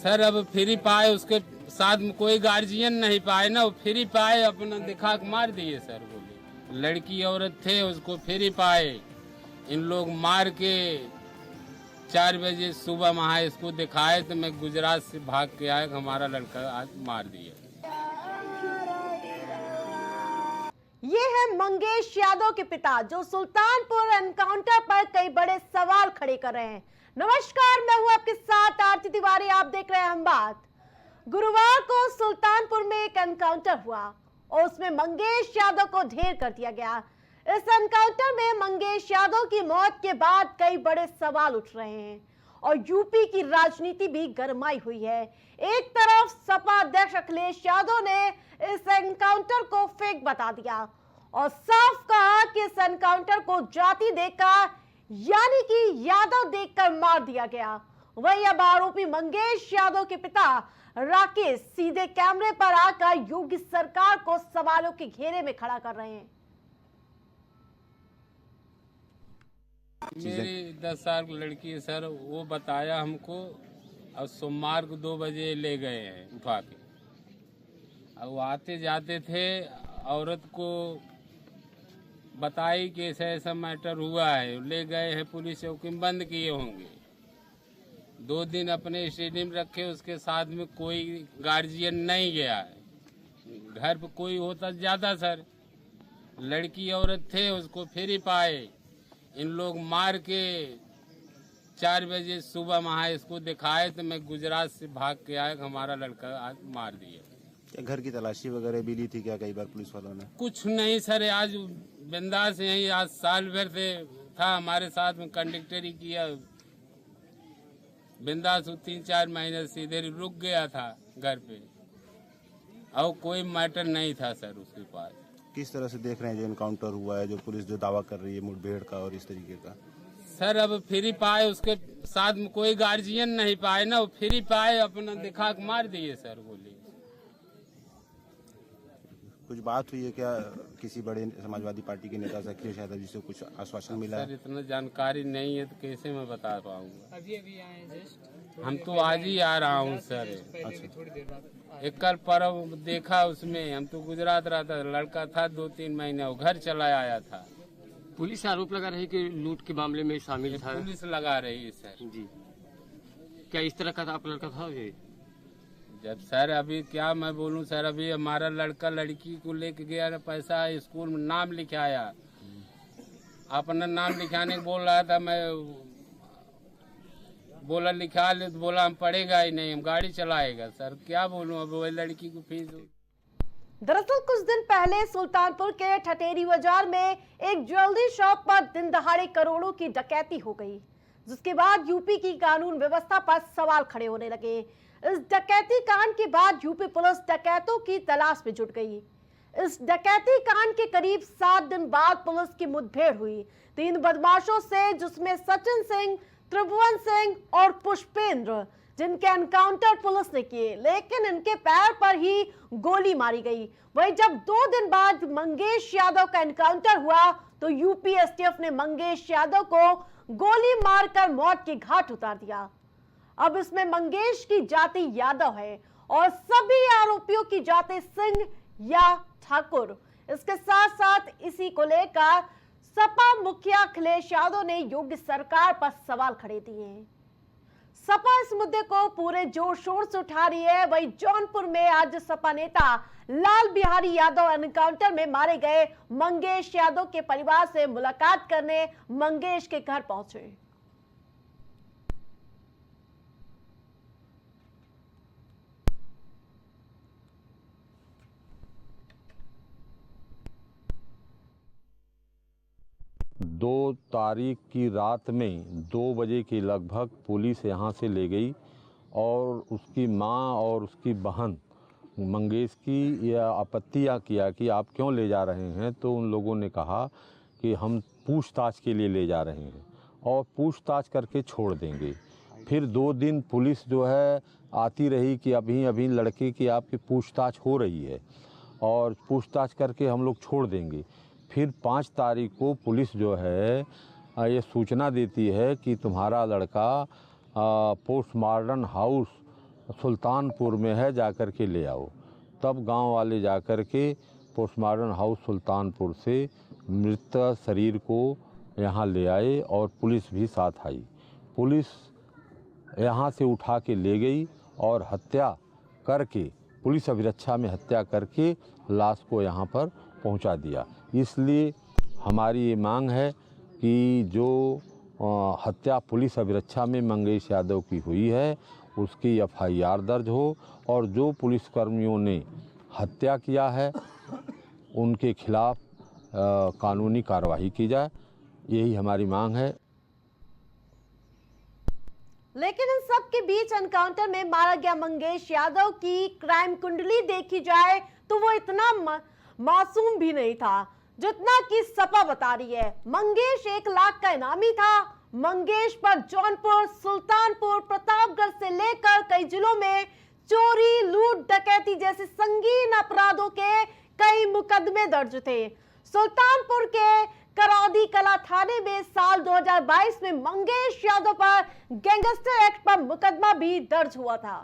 Sir अब free पाए, उसके साथ में कोई गार्जियन नहीं पाए ना, वो फ्री पाए अपना दिखा के मार दिए सर। बोले लड़की औरत थे, उसको फ्री पाए, इन लोग मार के 4 बजे सुबह वहाँ इसको दिखाए तो मैं गुजरात से भाग के आया, हमारा लड़का आज मार दिया। ये है मंगेश यादव के पिता जो सुल्तानपुर एनकाउंटर पर कई बड़े सवाल खड़े कर रहे हैं। नमस्कार, मैं हूं आपके साथ आरती तिवारी, आप देख रहे हैं हम बात। गुरुवार को सुल्तानपुर में एक एनकाउंटर हुआ और उसमें मंगेश यादव को ढेर कर दिया गया। इस एनकाउंटर में मंगेश यादव की मौत के बाद कई बड़े सवाल उठ रहे हैं और यूपी की राजनीति भी गरमाई हुई है। एक तरफ सपा अध्यक्ष अखिलेश यादव ने इस एनकाउंटर को फेक बता दिया और साफ कहा कि इस एनकाउंटर को जाति देकर यानी कि यादव देखकर मार दिया गया। वही अब आरोपी मंगेश यादव के पिता राकेश सीधे कैमरे पर आकर योगी सरकार को सवालों के घेरे में खड़ा कर रहे हैं। मेरी 10 साल की लड़की है सर, वो बताया हमको, और सोमवार को 2 बजे ले गए हैं उठा के। अब वो आते जाते थे, औरत को बताई कि ऐसा ऐसा मैटर हुआ है, ले गए हैं पुलिस चौकी में बंद किए होंगे। 2 दिन अपने स्टेडियम रखे, उसके साथ में कोई गार्जियन नहीं गया है। घर पे कोई होता ज्यादा सर, लड़की औरत थे, उसको फ्री पाए, इन लोग मार के 4 बजे सुबह वहाँ इसको दिखाए तो मैं गुजरात से भाग के आया, हमारा लड़का आज मार दिया। क्या घर की तलाशी वगैरह भी ली थी क्या कई बार पुलिस वालों ने? कुछ नहीं सर, आज बिंदास यही, आज साल भर से था हमारे साथ में, कंडक्टरी किया बिंदास। 3-4 महीने सीधे रुक गया था घर पे, और कोई मैटर नहीं था सर उसके पास। किस तरह से देख रहे हैं जो एनकाउंटर हुआ है, जो पुलिस जो दावा कर रही है मुठभेड़ का और इस तरीके का? सर अब फ्री पाए, उसके साथ में कोई गार्जियन नहीं पाए ना, वो फ्री पाए अपना दिखा के मार दिए सर। बोले कुछ बात हुई है क्या किसी बड़े समाजवादी पार्टी के नेता से, अखिलेश यादव जी से कुछ आश्वासन मिला है? सर इतना जानकारी नहीं है तो कैसे मैं बता पाऊंगा। अभी आए जस्ट, हम तो आज ही आ रहा हूँ सर। थोड़ी देर बाद एक कल पर्व देखा उसमें, हम तो गुजरात रहता, लड़का था 2-3 महीने, वो घर चला आया था। पुलिस आरोप लगा रही कि लूट के मामले में शामिल था। पुलिस लगा रही है सर जी, क्या इस तरह का था आप लड़का था ये? जब सर अभी क्या मैं बोलूं सर, अभी हमारा लड़का लड़की को लेके गया ना, पैसा स्कूल में नाम लिखाया, अपना नाम लिखाने को बोल रहा था, मैं बोला लिखा ले, तो बोला हम पढ़ेगा ही नहीं, हम गाड़ी चलाएगा। सर क्या बोलूं, अब वही लड़की को फीस। दरअसल कुछ दिन पहले सुल्तानपुर के ठटेरी बाजार में एक ज्वेलरी शॉप पर दिन दहाड़े करोड़ों की डकैती हो गई, जिसके बाद यूपी की कानून व्यवस्था पर सवाल खड़े होने लगे। इस डकैती कांड के बाद यूपी पुलिस डकैतों की तलाश में जुट गई। इस डकैती कांड के करीब 7 दिन बाद पुलिस की मुठभेड़ हुई 3 बदमाशों से, जिसमें सचिन सिंह, त्रिभुवन सिंह और पुष्पेंद्र, जिनके एनकाउंटर पुलिस ने किए, लेकिन इनके पैर पर ही गोली मारी गई। वहीं जब 2 दिन बाद मंगेश यादव का एनकाउंटर हुआ तो यूपी एसटीएफ ने मंगेश यादव को गोली मारकर मौत के घाट उतार दिया। अब इसमें मंगेश की जाति यादव है और सभी आरोपियों की जाति सिंह या ठाकुर। इसके साथ साथ इसी को लेकर सपा मुखिया अखिलेश यादव ने योगी सरकार पर सवाल खड़े दिए हैं। सपा इस मुद्दे को पूरे जोर शोर से उठा रही है। वहीं जौनपुर में आज सपा नेता लाल बिहारी यादव एनकाउंटर में मारे गए मंगेश यादव के परिवार से मुलाकात करने मंगेश के घर पहुंचे। 2 तारीख की रात में 2 बजे के लगभग पुलिस यहाँ से ले गई और उसकी माँ और उसकी बहन मंगेश की यह आपत्तियाँ किया कि आप क्यों ले जा रहे हैं, तो उन लोगों ने कहा कि हम पूछताछ के लिए ले जा रहे हैं और पूछताछ करके छोड़ देंगे। फिर 2 दिन पुलिस जो है आती रही कि अभी अभी लड़के की आपकी पूछताछ हो रही है और पूछताछ करके हम लोग छोड़ देंगे। फिर 5 तारीख को पुलिस जो है ये सूचना देती है कि तुम्हारा लड़का पोस्टमार्टम हाउस सुल्तानपुर में है, जाकर के ले आओ। तब गांव वाले जाकर के पोस्टमार्टम हाउस सुल्तानपुर से मृत शरीर को यहाँ ले आए और पुलिस भी साथ आई। पुलिस यहाँ से उठा के ले गई और हत्या करके, पुलिस अभिरक्षा में हत्या करके लाश को यहाँ पर पहुँचा दिया। इसलिए हमारी ये मांग है कि जो हत्या पुलिस अभिरक्षा में मंगेश यादव की हुई है उसकी FIR दर्ज हो और जो पुलिसकर्मियों ने हत्या किया है उनके खिलाफ कानूनी कार्रवाई की जाए, यही हमारी मांग है। लेकिन इन सब के बीच एनकाउंटर में मारा गया मंगेश यादव की क्राइम कुंडली देखी जाए तो वो इतना मासूम भी नहीं था जितना कि सपा बता रही है। मंगेश 1 लाख का इनामी था। मंगेश पर जौनपुर, सुल्तानपुर, प्रतापगढ़ से लेकर कई जिलों में चोरी, लूट, डकैती जैसे संगीन अपराधों के कई मुकदमे दर्ज थे। सुल्तानपुर के करौदी कला थाने में साल 2022 में मंगेश यादव पर गैंगस्टर एक्ट पर मुकदमा भी दर्ज हुआ था।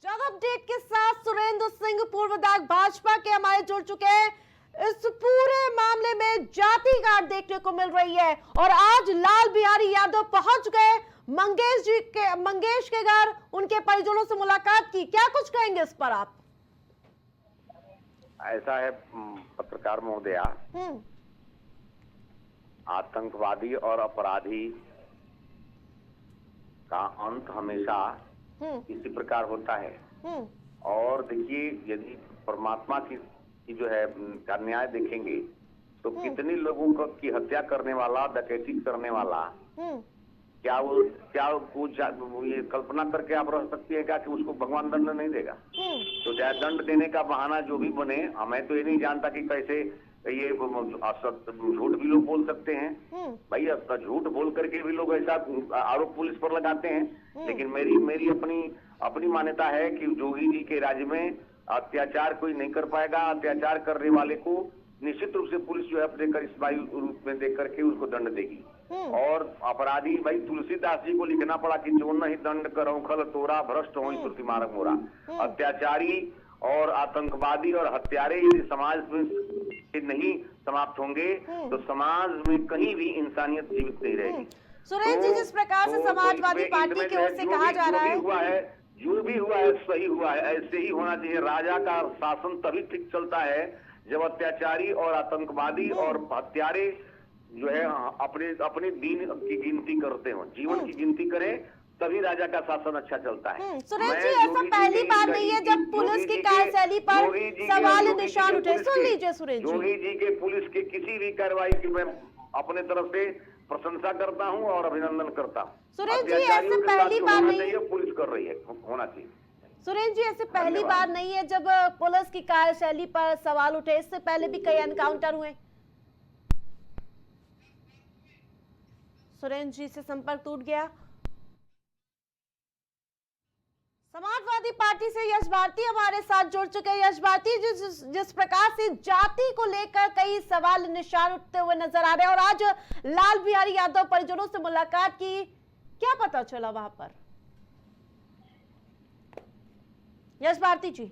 ज्यादा अपडेट के साथ सुरेंद्र सिंह, पूर्व विधायक भाजपा के हमारे जुड़ चुके हैं। इस पूरे मामले में जाति गांठ देखने को मिल रही है और आज लाल बिहारी यादव पहुंच गए मंगेश के घर, उनके परिजनों से मुलाकात की। क्या कुछ कहेंगे इस पर आप? ऐसा है पत्रकार महोदया, आतंकवादी और अपराधी का अंत हमेशा इसी प्रकार होता है। और देखिए, यदि परमात्मा की जो है का न्याय देखेंगे तो कितने लोगों की हत्या करने वाला, डकैती करने वाला, क्या वो ये कल्पना करके आप रह सकती है क्या कि उसको भगवान दंड नहीं देगा? तो चाहे दंड देने का बहाना जो भी बने, मैं तो ये नहीं जानता कि कैसे ये झूठ भी लोग बोल सकते हैं। भाई झूठ बोल करके भी लोग ऐसा आरोप पुलिस पर लगाते हैं। लेकिन मेरी अपनी मान्यता है कि जोगी जी के राज्य में अत्याचार कोई नहीं कर पाएगा। अत्याचार करने वाले को निश्चित रूप से पुलिस जो है अपने करिश्माई रूप में देख करके उसको दंड देगी। और अपराधी, भाई तुलसीदास जी को लिखना पड़ा कि जो नहीं दंड करो खल तोरा, भ्रष्ट हो श्रुति मार्ग मोरा। अत्याचारी और आतंकवादी और हत्यारे यदि समाज में नहीं समाप्त होंगे तो समाज में कहीं भी इंसानियत जीवित नहीं रहेगी। सुरेश जी, जिस प्रकार से समाजवादी पार्टी की ओर से कहा जा रहा है, जो भी हुआ है सही हुआ है, ऐसे ही होना चाहिए। राजा का शासन तभी ठीक चलता है जब अत्याचारी और आतंकवादी और हत्यारे जो है अपने दीन की गिनती करते हो, जीवन की गिनती करें, तभी राजा का शासन अच्छा चलता है। सुरेश जी, ऐसा पहली बार नहीं है जब पुलिस की कार्यशैली पर सवाल निशान उठे। सुन लीजिए सुरेश जी, योगी जी के पुलिस के किसी भी कार्रवाई की मैं अपने तरफ से प्रशंसा करता हूं और अभिनंदन करता हूं। सुरेश जी, ऐसे पहली बार नहीं है, पुलिस कर रही है, होना चाहिए। सुरेश जी, ऐसे पहली बार नहीं है जब पुलिस की कार्यशैली पर सवाल उठे। इससे पहले भी कई एनकाउंटर हुए। सुरेश जी से संपर्क टूट गया। समाजवादी पार्टी से यश भारती हमारे साथ जुड़ चुके हैं। यश भारती, जिस प्रकार से जाति को लेकर कई सवाल निशान उठते हुए नजर आ रहे हैं और आज लाल बिहारी यादव परिजनों से मुलाकात की, क्या पता चला वहां पर? यश भारती जी,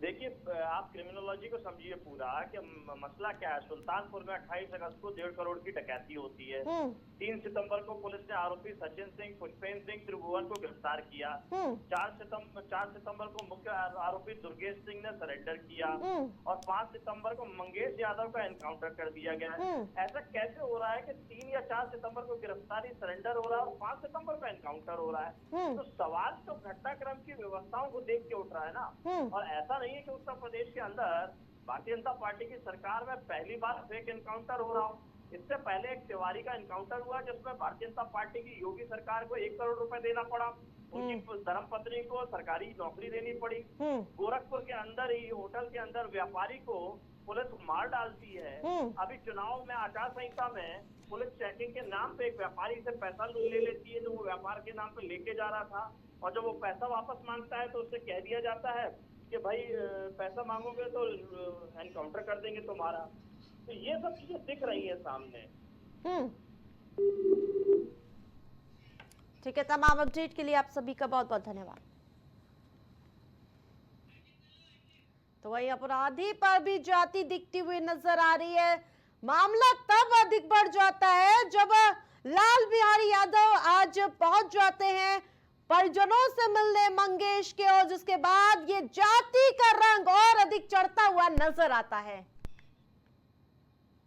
देखिए, आप क्रिमिनोलॉजी को समझिए पूरा कि मसला क्या है। सुल्तानपुर में 28 अगस्त को 1.5 करोड़ की डकैती होती है। 3 सितंबर को पुलिस ने आरोपी सचिन सिंह, पुष्पेंद्र सिंह, त्रिभुवन को गिरफ्तार किया। 4 सितंबर को मुख्य आरोपी दुर्गेश सिंह ने सरेंडर किया और 5 सितंबर को मंगेश यादव का एनकाउंटर कर दिया गया। ऐसा कैसे हो रहा है कि 3 या 4 सितंबर को गिरफ्तारी, सरेंडर हो रहा है और 5 सितंबर को एनकाउंटर हो रहा है? तो सवाल तो घटनाक्रम की व्यवस्थाओं को देख के उठ रहा है ना। और ऐसा नहीं है कि उत्तर प्रदेश के अंदर भारतीय जनता पार्टी की सरकार में पहली बार फेक एनकाउंटर हो रहा हो। इससे पहले एक तिवारी का एनकाउंटर हुआ जिसमें भारतीय जनता पार्टी की योगी सरकार को 1 करोड़ रुपए देना पड़ा। उनकी धर्मपत्नी को सरकारी नौकरी देनी पड़ी। गोरखपुर के अंदर ही होटल के अंदर व्यापारी को पुलिस मार डालती है। अभी चुनाव में आचार संहिता में पुलिस चेकिंग के नाम पे एक व्यापारी से पैसा ले लेती है जो वो व्यापार के नाम पे लेके जा रहा था, और जब वो पैसा वापस मांगता है तो उससे कह दिया जाता है कि भाई पैसा मांगोगे तो एनकाउंटर कर देंगे तुम्हारा। तो ये सब चीजें दिख रही है सामने। ठीक है, तमाम अपडेट के लिए आप सभी का बहुत बहुत धन्यवाद। तो वही अपराधी पर भी जाति दिखती हुई नजर आ रही है। मामला तब अधिक बढ़ जाता है जब लाल बिहारी यादव आज पहुंच जाते हैं परिजनों से मिलने मंगेश के, और जिसके बाद ये जाति का रंग और अधिक चढ़ता हुआ नजर आता है।